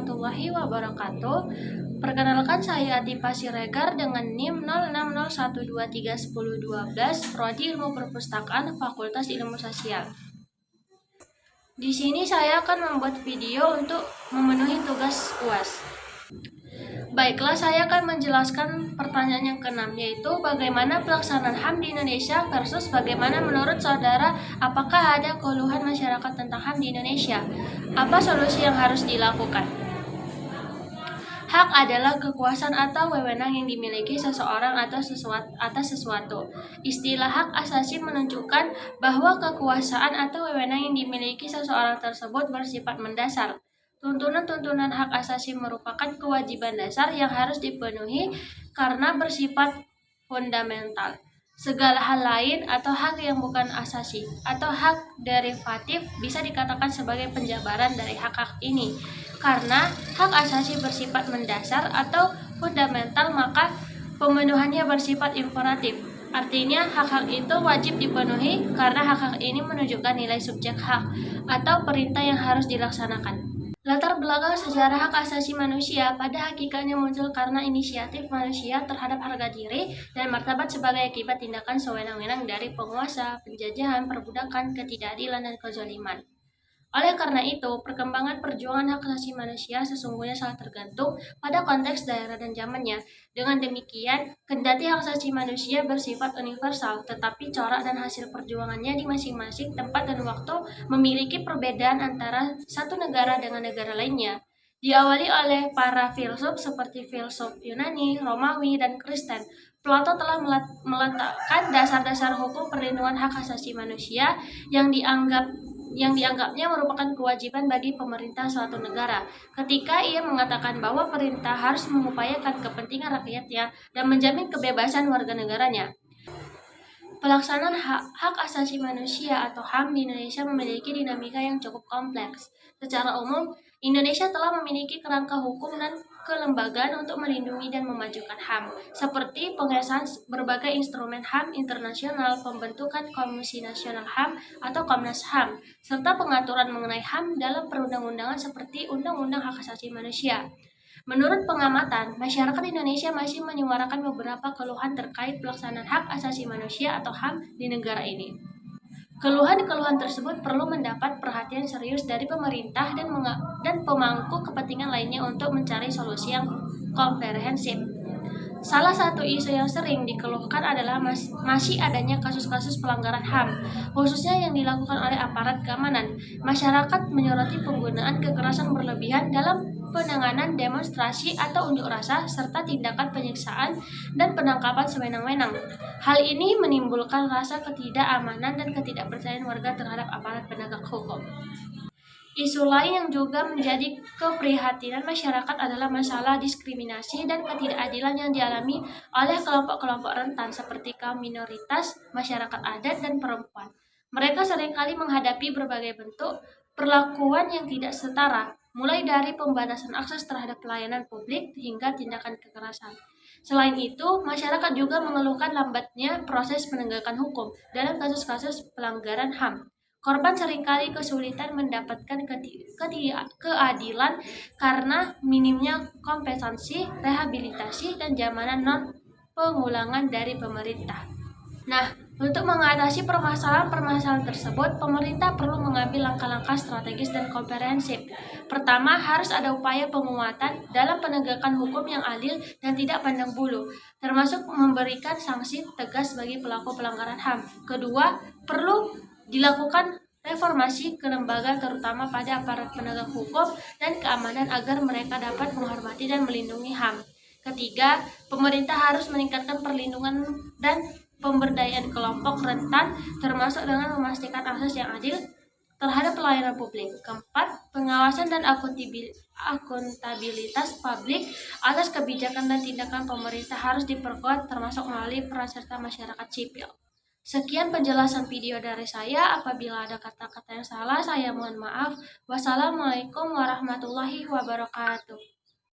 warahmatullahi wabarakatuh. Perkenalkan, saya Atifa Siregar dengan NIM 0601231012, Prodi Ilmu Perpustakaan, Fakultas Ilmu Sosial. Di sini saya akan membuat video untuk memenuhi tugas UAS. Baiklah, saya akan menjelaskan pertanyaan yang keenam, yaitu bagaimana pelaksanaan HAM di Indonesia versus bagaimana menurut saudara, apakah ada keluhan masyarakat tentang HAM di Indonesia? Apa solusi yang harus dilakukan? Hak adalah kekuasaan atau wewenang yang dimiliki seseorang atas sesuatu. Istilah hak asasi menunjukkan bahwa kekuasaan atau wewenang yang dimiliki seseorang tersebut bersifat mendasar. Tuntunan-tuntunan hak asasi merupakan kewajiban dasar yang harus dipenuhi karena bersifat fundamental. Segala hal lain atau hak yang bukan asasi atau hak derivatif bisa dikatakan sebagai penjabaran dari hak-hak ini. Karena hak asasi bersifat mendasar atau fundamental, maka pemenuhannya bersifat imperatif. Artinya hak-hak itu wajib dipenuhi karena hak-hak ini menunjukkan nilai subjek hak atau perintah yang harus dilaksanakan. Latar belakang sejarah hak asasi manusia pada hakikatnya muncul karena inisiatif manusia terhadap harga diri dan martabat sebagai akibat tindakan sewenang-wenang dari penguasa, penjajahan, perbudakan, ketidakadilan, dan kezaliman. Oleh karena itu, perkembangan perjuangan hak asasi manusia sesungguhnya sangat tergantung pada konteks daerah dan zamannya. Dengan demikian, kendati hak asasi manusia bersifat universal, tetapi corak dan hasil perjuangannya di masing-masing tempat dan waktu memiliki perbedaan antara satu negara dengan negara lainnya. Diawali oleh para filsuf seperti filsuf Yunani, Romawi, dan Kristen, Plato telah meletakkan dasar-dasar hukum perlindungan hak asasi manusia yang dianggapnya merupakan kewajiban bagi pemerintah suatu negara, ketika ia mengatakan bahwa pemerintah harus mengupayakan kepentingan rakyatnya dan menjamin kebebasan warga negaranya. Pelaksanaan hak asasi manusia atau HAM di Indonesia memiliki dinamika yang cukup kompleks. Secara umum, Indonesia telah memiliki kerangka hukum dan kelembagaan untuk melindungi dan memajukan HAM, seperti pengesahan berbagai instrumen HAM internasional, pembentukan Komisi Nasional HAM atau Komnas HAM, serta pengaturan mengenai HAM dalam perundang-undangan seperti Undang-Undang Hak Asasi Manusia. Menurut pengamatan, masyarakat Indonesia masih menyuarakan beberapa keluhan terkait pelaksanaan hak asasi manusia atau HAM di negara ini. Keluhan-keluhan tersebut perlu mendapat perhatian serius dari pemerintah dan pemangku kepentingan lainnya untuk mencari solusi yang komprehensif. Salah satu isu yang sering dikeluhkan adalah masih adanya kasus-kasus pelanggaran HAM, khususnya yang dilakukan oleh aparat keamanan. Masyarakat menyoroti penggunaan kekerasan berlebihan dalam penanganan demonstrasi atau unjuk rasa, serta tindakan penyiksaan dan penangkapan sewenang-wenang. Hal ini menimbulkan rasa ketidakamanan dan ketidakpercayaan warga terhadap aparat penegak hukum. Isu lain yang juga menjadi keprihatinan masyarakat adalah masalah diskriminasi dan ketidakadilan yang dialami oleh kelompok-kelompok rentan seperti kaum minoritas, masyarakat adat, dan perempuan. Mereka seringkali menghadapi berbagai bentuk perlakuan yang tidak setara, mulai dari pembatasan akses terhadap pelayanan publik hingga tindakan kekerasan. Selain itu, masyarakat juga mengeluhkan lambatnya proses penegakan hukum dalam kasus-kasus pelanggaran HAM. Korban seringkali kesulitan mendapatkan keadilan karena minimnya kompensasi, rehabilitasi, dan jaminan non-pengulangan dari pemerintah. Nah, untuk mengatasi permasalahan-permasalahan tersebut, pemerintah perlu mengambil langkah-langkah strategis dan komprehensif. Pertama, harus ada upaya penguatan dalam penegakan hukum yang adil dan tidak pandang bulu, termasuk memberikan sanksi tegas bagi pelaku pelanggaran HAM. Kedua, perlu dilakukan reformasi kelembagaan terutama pada aparat penegak hukum dan keamanan agar mereka dapat menghormati dan melindungi HAM. Ketiga, pemerintah harus meningkatkan perlindungan dan pemberdayaan kelompok rentan, termasuk dengan memastikan akses yang adil terhadap pelayanan publik. Keempat, pengawasan dan akuntabilitas publik atas kebijakan dan tindakan pemerintah harus diperkuat, termasuk melalui peran serta masyarakat sipil. Sekian penjelasan video dari saya. Apabila ada kata-kata yang salah, saya mohon maaf. Wassalamualaikum warahmatullahi wabarakatuh.